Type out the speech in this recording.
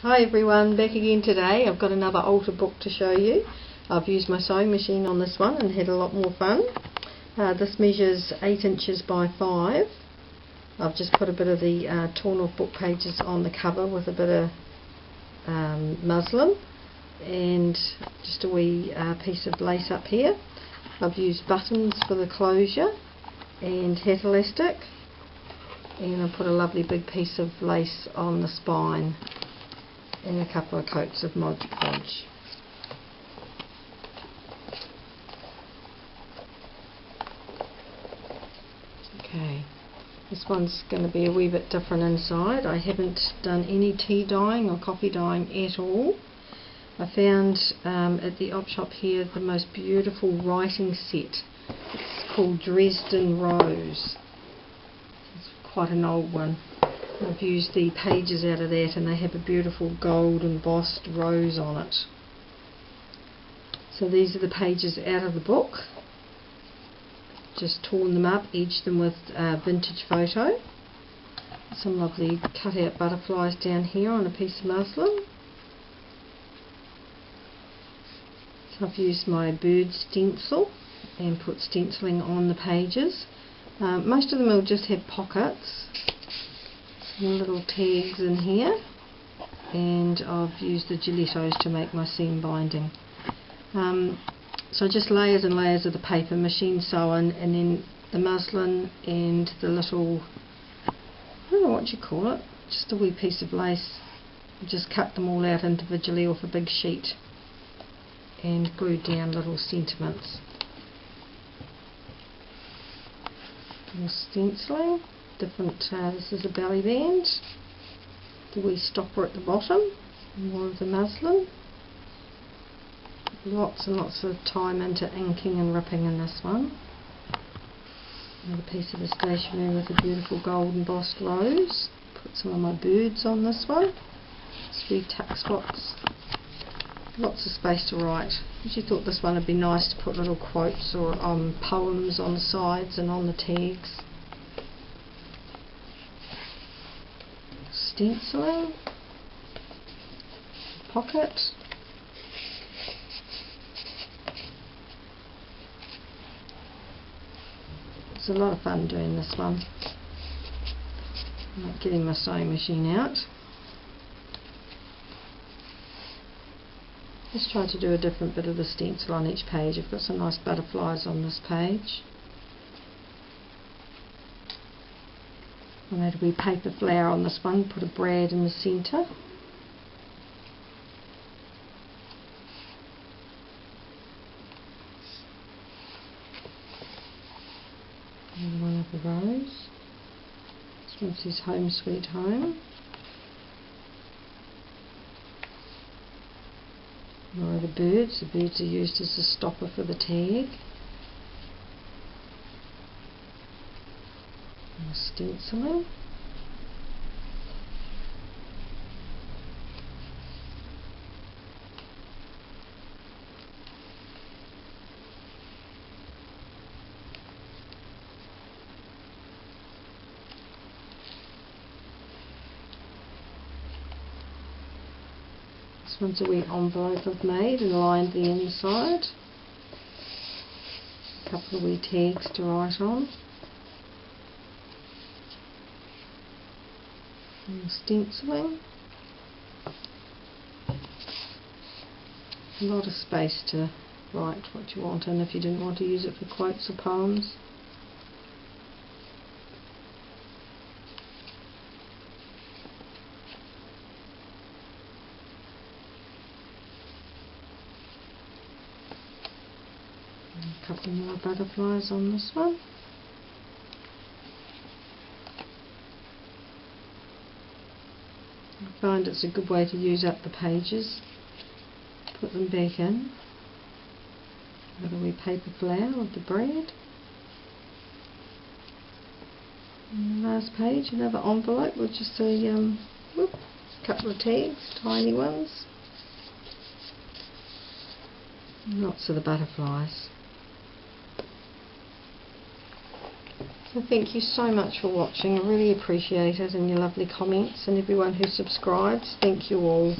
Hi everyone, back again today. I've got another altar book to show you. I've used my sewing machine on this one and had a lot more fun. This measures 8 inches by 5. I've just put a bit of the torn off book pages on the cover with a bit of muslin and just a wee piece of lace up here. I've used buttons for the closure and hat elastic, and I put a lovely big piece of lace on the spine and a couple of coats of Mod Podge. Okay, this one's going to be a wee bit different inside. I haven't done any tea dyeing or coffee dyeing at all. I found at the op shop here the most beautiful writing set. It's called Dresden Rose. It's quite an old one. I've used the pages out of that and they have a beautiful gold embossed rose on it. So these are the pages out of the book. Just torn them up, edged them with vintage photo. Some lovely cut out butterflies down here on a piece of muslin. So I've used my bird stencil and put stenciling on the pages. Most of them will just have pockets. Some little tags in here, and I've used the Gilettos to make my seam binding. So just layers and layers of the paper, machine sewn, and then the muslin and the little, I don't know what you call it, just a wee piece of lace. I just cut them all out individually off a big sheet and glued down little sentiments. More stenciling. Different, this is a belly band, the wee stopper at the bottom, more of the muslin. Lots and lots of time into inking and ripping in this one. Another piece of the stationery with a beautiful gold embossed rose. Put some of my birds on this one. Three tuck spots. Lots of space to write. I actually thought this one would be nice to put little quotes or poems on the sides and on the tags. Stenciling, pocket, it's a lot of fun doing this one. I'm not getting my sewing machine out. Just try to do a different bit of the stencil on each page. I've got some nice butterflies on this page. I made a wee paper flower on this one, put a brad in the centre. And one of the rose. This one says Home Sweet Home. More of the birds. The birds are used as a stopper for the tag. Stenciling. This one's a wee envelope I've made and lined the inside. A couple of wee tags to write on. And stenciling. A lot of space to write what you want in if you didn't want to use it for quotes or poems. And a couple more butterflies on this one. I find it's a good way to use up the pages. Put them back in. Got a wee paper flower with the brad. And the last page, another envelope with just a couple of tags, tiny ones. And lots of the butterflies. So thank you so much for watching. I really appreciate it, and your lovely comments, and everyone who subscribes. Thank you all.